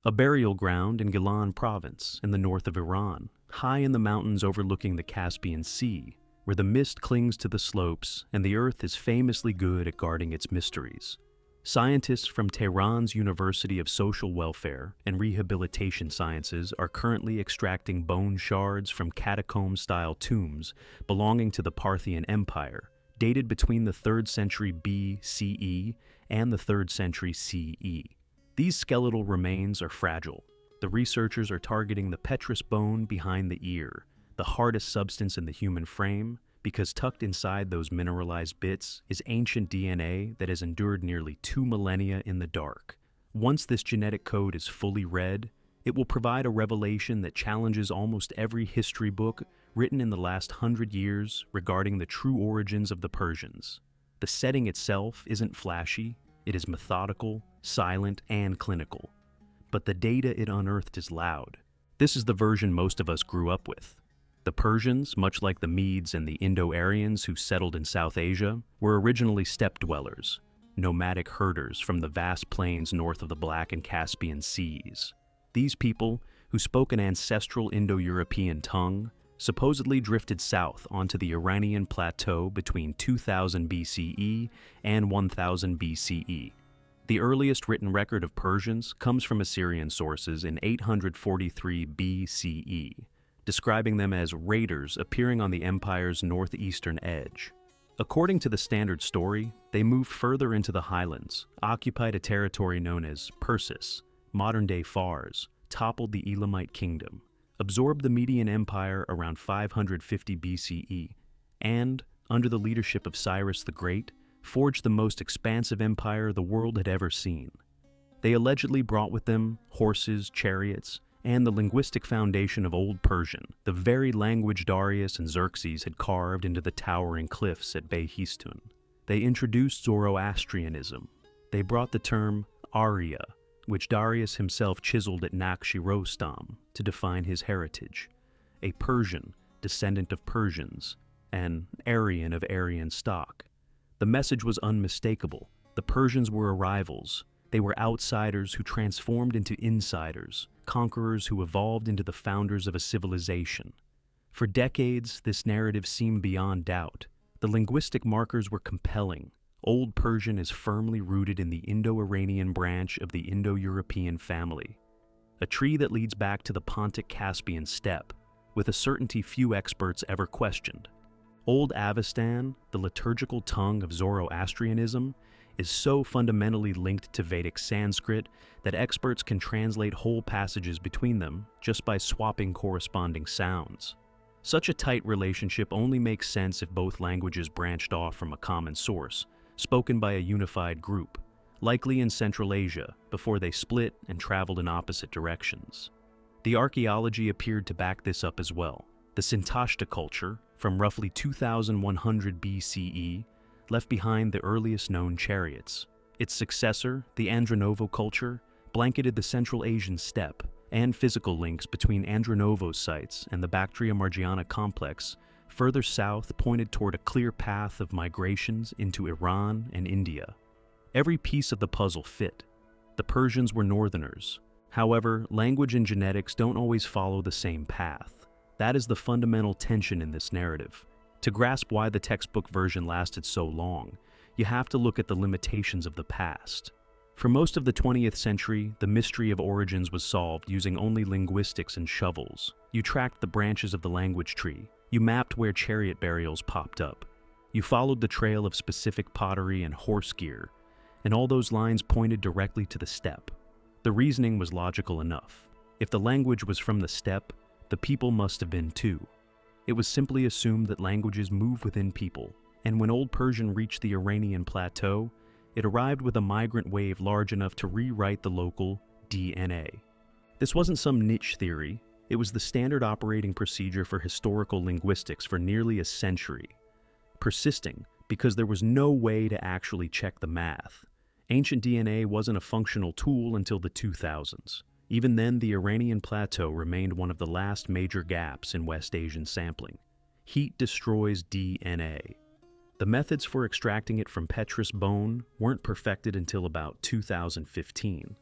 a burial ground in Gilan province in the north of Iran, high in the mountains overlooking the Caspian Sea, where the mist clings to the slopes and the earth is famously good at guarding its mysteries. Scientists from Tehran's University of Social Welfare and Rehabilitation Sciences are currently extracting bone shards from catacomb-style tombs belonging to the Parthian Empire, dated between the 3rd century BCE and the 3rd century CE. These skeletal remains are fragile. The researchers are targeting the petrous bone behind the ear, the hardest substance in the human frame, because tucked inside those mineralized bits is ancient DNA that has endured nearly 2 millennia in the dark. Once this genetic code is fully read, it will provide a revelation that challenges almost every history book written in the last 100 years regarding the true origins of the Persians. The setting itself isn't flashy, it is methodical, silent, and clinical. But the data it unearthed is loud. This is the version most of us grew up with. The Persians, much like the Medes and the Indo-Aryans who settled in South Asia, were originally steppe dwellers, nomadic herders from the vast plains north of the Black and Caspian Seas. These people, who spoke an ancestral Indo-European tongue, supposedly drifted south onto the Iranian plateau between 2000 BCE and 1000 BCE. The earliest written record of Persians comes from Assyrian sources in 843 BCE. Describing them as raiders appearing on the empire's northeastern edge. According to the standard story, they moved further into the highlands, occupied a territory known as Persis, modern-day Fars, toppled the Elamite kingdom, absorbed the Median Empire around 550 BCE, and, under the leadership of Cyrus the Great, forged the most expansive empire the world had ever seen. They allegedly brought with them horses, chariots, and the linguistic foundation of Old Persian, the very language Darius and Xerxes had carved into the towering cliffs at Behistun. They introduced Zoroastrianism. They brought the term Arya, which Darius himself chiseled at Nakhchi-Rostam to define his heritage, a Persian, descendant of Persians, an Aryan of Aryan stock. The message was unmistakable. The Persians were rivals. They were outsiders who transformed into insiders, conquerors who evolved into the founders of a civilization. For decades, this narrative seemed beyond doubt. The linguistic markers were compelling. Old Persian is firmly rooted in the Indo-Iranian branch of the Indo-European family, a tree that leads back to the Pontic-Caspian steppe, with a certainty few experts ever questioned. Old Avestan, the liturgical tongue of Zoroastrianism, is so fundamentally linked to Vedic Sanskrit that experts can translate whole passages between them just by swapping corresponding sounds. Such a tight relationship only makes sense if both languages branched off from a common source, spoken by a unified group, likely in Central Asia, before they split and traveled in opposite directions. The archaeology appeared to back this up as well. The Sintashta culture, from roughly 2100 BCE, left behind the earliest known chariots. Its successor, the Andronovo culture, blanketed the Central Asian steppe, and physical links between Andronovo sites and the Bactria-Margiana complex further south pointed toward a clear path of migrations into Iran and India. Every piece of the puzzle fit. The Persians were northerners. However, language and genetics don't always follow the same path. That is the fundamental tension in this narrative. To grasp why the textbook version lasted so long, you have to look at the limitations of the past. For most of the 20th century, the mystery of origins was solved using only linguistics and shovels. You tracked the branches of the language tree. You mapped where chariot burials popped up. You followed the trail of specific pottery and horse gear, and all those lines pointed directly to the steppe. The reasoning was logical enough. If the language was from the steppe, the people must have been too. It was simply assumed that languages move within people, and when Old Persian reached the Iranian plateau, it arrived with a migrant wave large enough to rewrite the local DNA. This wasn't some niche theory, it was the standard operating procedure for historical linguistics for nearly a century, persisting because there was no way to actually check the math. Ancient DNA wasn't a functional tool until the 2000s. Even then, the Iranian plateau remained one of the last major gaps in West Asian sampling. Heat destroys DNA. The methods for extracting it from petrous bone weren't perfected until about 2015.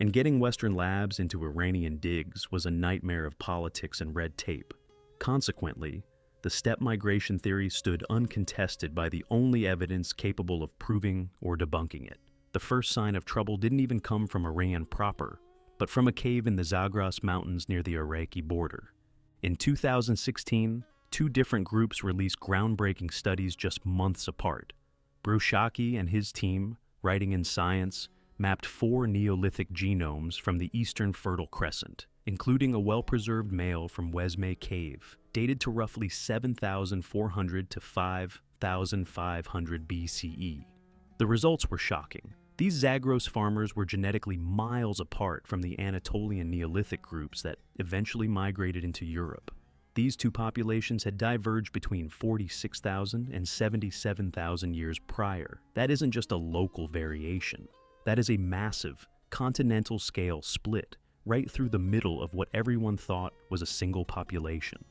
and getting Western labs into Iranian digs was a nightmare of politics and red tape. Consequently, the steppe migration theory stood uncontested by the only evidence capable of proving or debunking it. The first sign of trouble didn't even come from Iran proper, but from a cave in the Zagros Mountains near the Iraqi border. In 2016, two different groups released groundbreaking studies just months apart. Brushaki and his team, writing in Science, mapped 4 Neolithic genomes from the Eastern Fertile Crescent, including a well-preserved male from Wesme Cave, dated to roughly 7,400 to 5,500 BCE. The results were shocking. These Zagros farmers were genetically miles apart from the Anatolian Neolithic groups that eventually migrated into Europe. These two populations had diverged between 46,000 and 77,000 years prior. That isn't just a local variation. That is a massive, continental-scale split right through the middle of what everyone thought was a single population.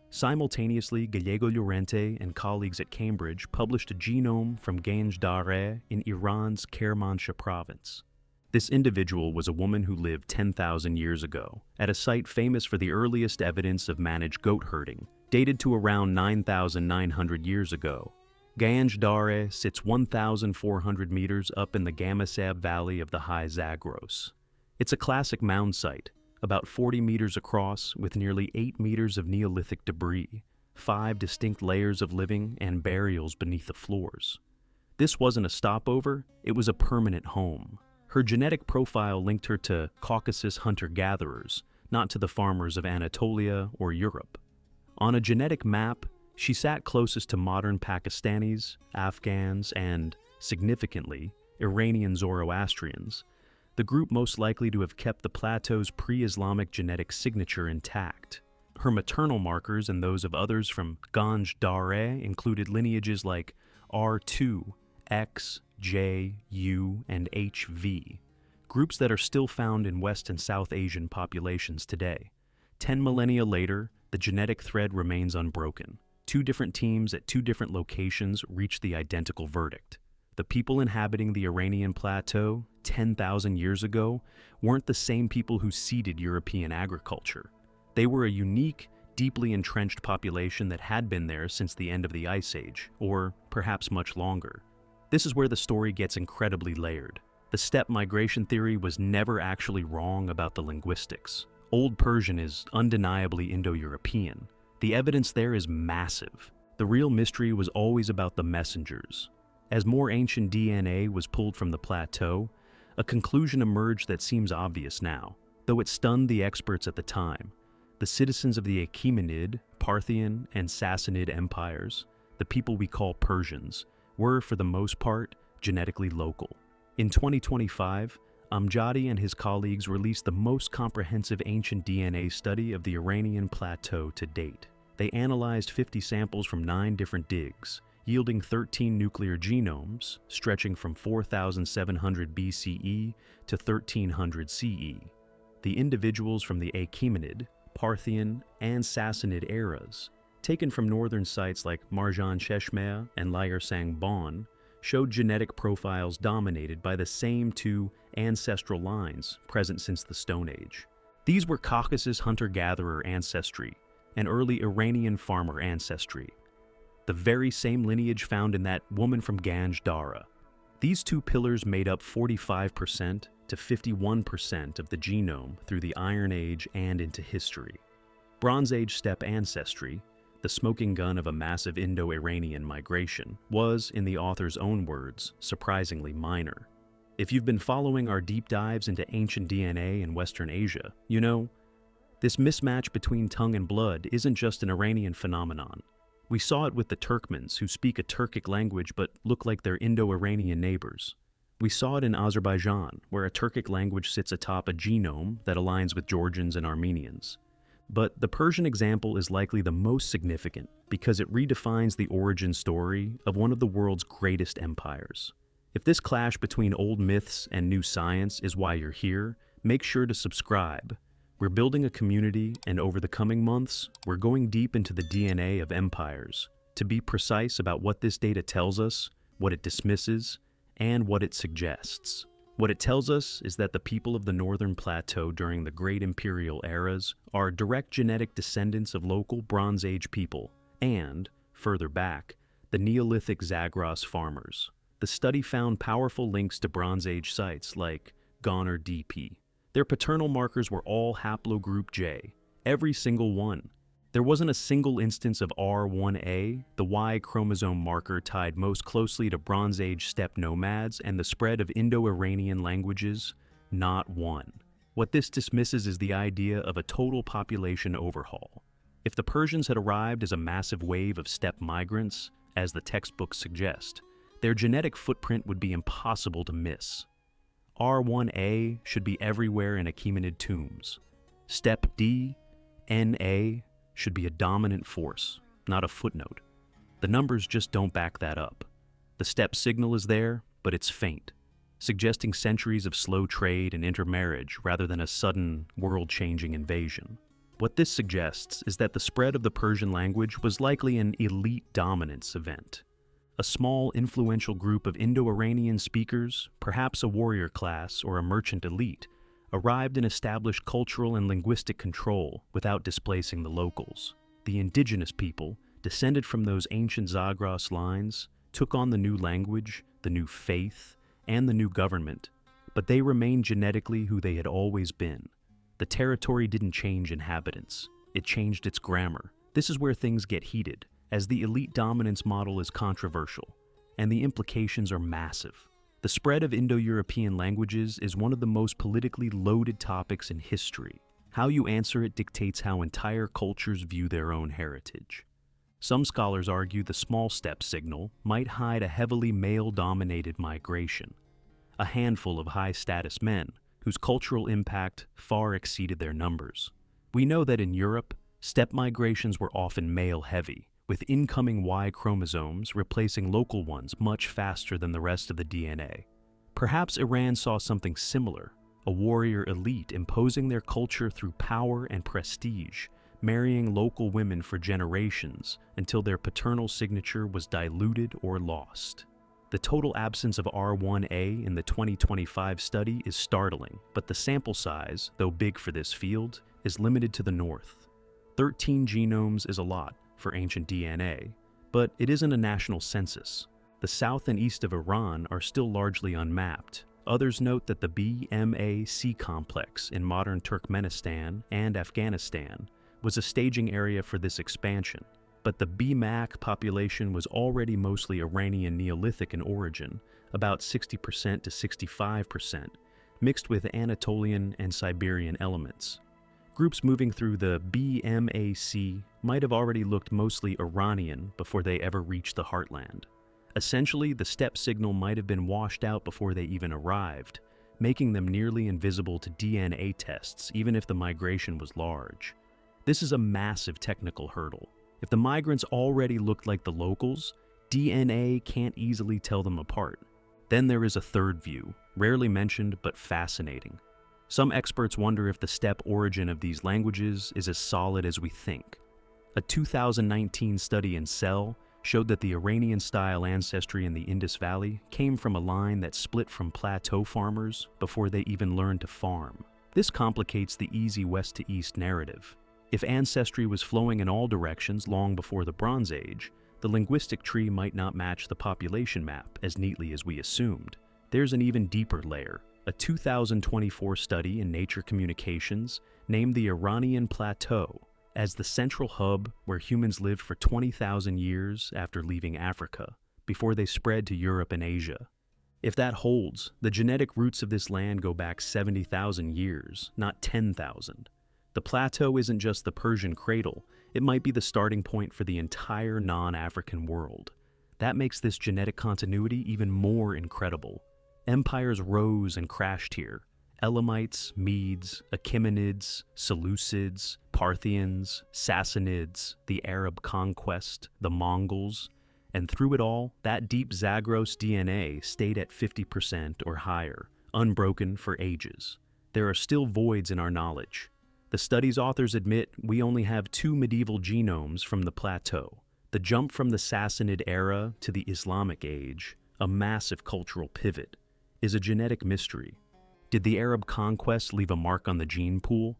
Simultaneously, Gallego Llorente and colleagues at Cambridge published a genome from Ganj Dareh in Iran's Kermanshah province. This individual was a woman who lived 10,000 years ago, at a site famous for the earliest evidence of managed goat herding, dated to around 9,900 years ago. Ganj Dareh sits 1,400 meters up in the Gamasab Valley of the High Zagros. It's a classic mound site, about 40 meters across with nearly 8 meters of Neolithic debris, 5 distinct layers of living and burials beneath the floors. This wasn't a stopover, it was a permanent home. Her genetic profile linked her to Caucasus hunter-gatherers, not to the farmers of Anatolia or Europe. On a genetic map, she sat closest to modern Pakistanis, Afghans, and, significantly, Iranian Zoroastrians, the group most likely to have kept the plateau's pre-Islamic genetic signature intact. Her maternal markers and those of others from Ganj Dareh included lineages like R2, X, J, U, and HV, groups that are still found in West and South Asian populations today. 10 millennia later, the genetic thread remains unbroken. 2 different teams at 2 different locations reached the identical verdict. The people inhabiting the Iranian plateau 10,000 years ago weren't the same people who seeded European agriculture. They were a unique, deeply entrenched population that had been there since the end of the Ice Age, or perhaps much longer. This is where the story gets incredibly layered. The steppe migration theory was never actually wrong about the linguistics. Old Persian is undeniably Indo-European. The evidence there is massive. The real mystery was always about the messengers. As more ancient DNA was pulled from the plateau, a conclusion emerged that seems obvious now, though it stunned the experts at the time. The citizens of the Achaemenid, Parthian, and Sassanid empires, the people we call Persians, were, for the most part, genetically local. In 2025, Amjadi and his colleagues released the most comprehensive ancient DNA study of the Iranian plateau to date. They analyzed 50 samples from 9 different digs, yielding 13 nuclear genomes, stretching from 4,700 BCE to 1300 CE. The individuals from the Achaemenid, Parthian, and Sassanid eras, taken from northern sites like Marjan Cheshmeh and Lyersang Bon, showed genetic profiles dominated by the same 2 ancestral lines present since the Stone Age. These were Caucasus hunter-gatherer ancestry and early Iranian farmer ancestry, the very same lineage found in that woman from Ganj Dareh. These 2 pillars made up 45% to 51% of the genome through the Iron Age and into history. Bronze Age steppe ancestry, the smoking gun of a massive Indo-Iranian migration, was, in the author's own words, surprisingly minor. If you've been following our deep dives into ancient DNA in Western Asia, you know, this mismatch between tongue and blood isn't just an Iranian phenomenon. We saw it with the Turkmens, who speak a Turkic language but look like their Indo-Iranian neighbors. We saw it in Azerbaijan, where a Turkic language sits atop a genome that aligns with Georgians and Armenians. But the Persian example is likely the most significant because it redefines the origin story of one of the world's greatest empires. If this clash between old myths and new science is why you're here, make sure to subscribe. We're building a community, and over the coming months, we're going deep into the DNA of empires to be precise about what this data tells us, what it dismisses, and what it suggests. What it tells us is that the people of the northern plateau during the great imperial eras are direct genetic descendants of local Bronze Age people and, further back, the Neolithic Zagros farmers. The study found powerful links to Bronze Age sites like Ganj Dareh. Their paternal markers were all haplogroup J, every single one. There wasn't a single instance of R1A, the Y chromosome marker tied most closely to Bronze Age steppe nomads and the spread of Indo-Iranian languages, not one. What this dismisses is the idea of a total population overhaul. If the Persians had arrived as a massive wave of steppe migrants, as the textbooks suggest, their genetic footprint would be impossible to miss. R1A should be everywhere in Achaemenid tombs. Steppe D, NA, should be a dominant force, not a footnote. The numbers just don't back that up. The steppe signal is there, but it's faint, suggesting centuries of slow trade and intermarriage rather than a sudden, world-changing invasion. What this suggests is that the spread of the Persian language was likely an elite dominance event. A small, influential group of Indo-Iranian speakers, perhaps a warrior class or a merchant elite, arrived and established cultural and linguistic control without displacing the locals. The indigenous people, descended from those ancient Zagros lines, took on the new language, the new faith, and the new government, but they remained genetically who they had always been. The territory didn't change inhabitants, it changed its grammar. This is where things get heated, as the elite dominance model is controversial, and the implications are massive. The spread of Indo-European languages is one of the most politically loaded topics in history. How you answer it dictates how entire cultures view their own heritage. Some scholars argue the small steppe signal might hide a heavily male-dominated migration, a handful of high-status men whose cultural impact far exceeded their numbers. We know that in Europe, steppe migrations were often male-heavy, with incoming Y chromosomes replacing local ones much faster than the rest of the DNA. Perhaps Iran saw something similar, a warrior elite imposing their culture through power and prestige, marrying local women for generations until their paternal signature was diluted or lost. The total absence of R1A in the 2025 study is startling, but the sample size, though big for this field, is limited to the north. 13 genomes is a lot for ancient DNA, but it isn't a national census. The south and east of Iran are still largely unmapped. Others note that the BMAC complex in modern Turkmenistan and Afghanistan was a staging area for this expansion, but the BMAC population was already mostly Iranian Neolithic in origin, about 60% to 65%, mixed with Anatolian and Siberian elements. Groups moving through the BMAC might have already looked mostly Iranian before they ever reached the heartland. Essentially, the steppe signal might have been washed out before they even arrived, making them nearly invisible to DNA tests even if the migration was large. This is a massive technical hurdle. If the migrants already looked like the locals, DNA can't easily tell them apart. Then there is a third view, rarely mentioned but fascinating. Some experts wonder if the steppe origin of these languages is as solid as we think. A 2019 study in Cell showed that the Iranian-style ancestry in the Indus Valley came from a line that split from plateau farmers before they even learned to farm. This complicates the easy west-to-east narrative. If ancestry was flowing in all directions long before the Bronze Age, the linguistic tree might not match the population map as neatly as we assumed. There's an even deeper layer. A 2024 study in Nature Communications named the Iranian Plateau as the central hub where humans lived for 20,000 years after leaving Africa, before they spread to Europe and Asia. If that holds, the genetic roots of this land go back 70,000 years, not 10,000. The plateau isn't just the Persian cradle, it might be the starting point for the entire non-African world. That makes this genetic continuity even more incredible. Empires rose and crashed here. Elamites, Medes, Achaemenids, Seleucids, Parthians, Sassanids, the Arab conquest, the Mongols, and through it all, that deep Zagros DNA stayed at 50% or higher, unbroken for ages. There are still voids in our knowledge. The study's authors admit we only have 2 medieval genomes from the plateau. The jump from the Sassanid era to the Islamic age, a massive cultural pivot. is a genetic mystery. Did the Arab conquest leave a mark on the gene pool?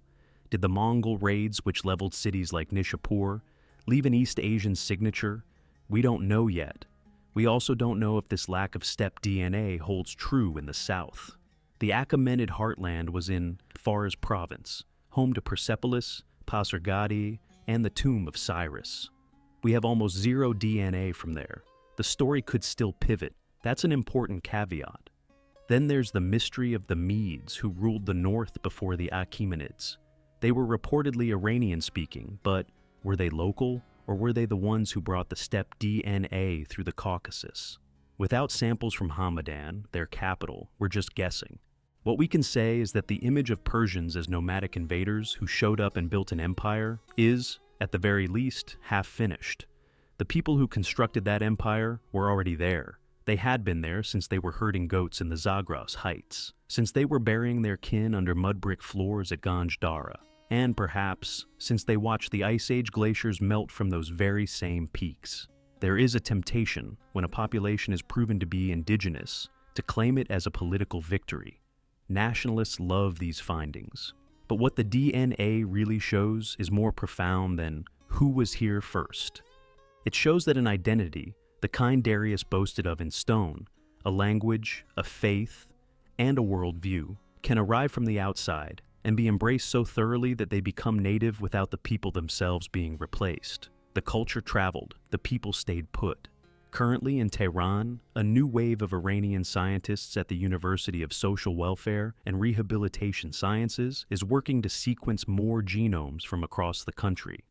Did the Mongol raids, which leveled cities like Nishapur, leave an East Asian signature? We don't know yet. We also don't know if this lack of steppe DNA holds true in the south. The Achaemenid heartland was in Fars province, home to Persepolis, Pasargadae, and the tomb of Cyrus. We have almost zero DNA from there. The story could still pivot. That's an important caveat. Then there's the mystery of the Medes who ruled the north before the Achaemenids. They were reportedly Iranian-speaking, but were they local, or were they the ones who brought the steppe DNA through the Caucasus? Without samples from Hamadan, their capital, we're just guessing. What we can say is that the image of Persians as nomadic invaders who showed up and built an empire is, at the very least, half-finished. The people who constructed that empire were already there. They had been there since they were herding goats in the Zagros Heights, since they were burying their kin under mud brick floors at Ganj Dareh, and perhaps since they watched the Ice Age glaciers melt from those very same peaks. There is a temptation, when a population is proven to be indigenous, to claim it as a political victory. Nationalists love these findings. But what the DNA really shows is more profound than who was here first. It shows that an identity, the kind Darius boasted of in stone, a language, a faith, and a worldview, can arrive from the outside and be embraced so thoroughly that they become native without the people themselves being replaced. The culture traveled, the people stayed put. Currently in Tehran, a new wave of Iranian scientists at the University of Social Welfare and Rehabilitation Sciences is working to sequence more genomes from across the country.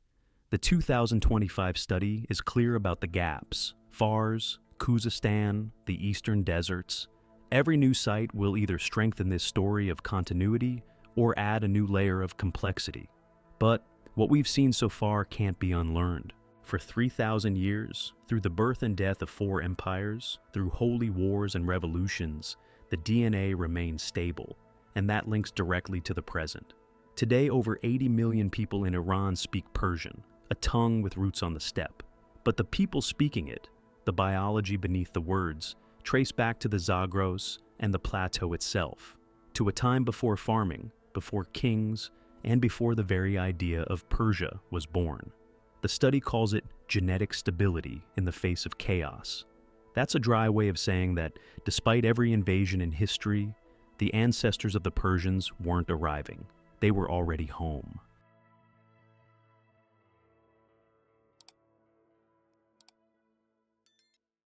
The 2025 study is clear about the gaps: Fars, Khuzestan, the eastern deserts. Every new site will either strengthen this story of continuity or add a new layer of complexity. But what we've seen so far can't be unlearned. For 3,000 years, through the birth and death of 4 empires, through holy wars and revolutions, the DNA remains stable, and that links directly to the present. Today, over 80 million people in Iran speak Persian, a tongue with roots on the steppe. But the people speaking it, the biology beneath the words, trace back to the Zagros and the plateau itself, to a time before farming, before kings, and before the very idea of Persia was born. The study calls it genetic stability in the face of chaos. That's a dry way of saying that, despite every invasion in history, the ancestors of the Persians weren't arriving. They were already home.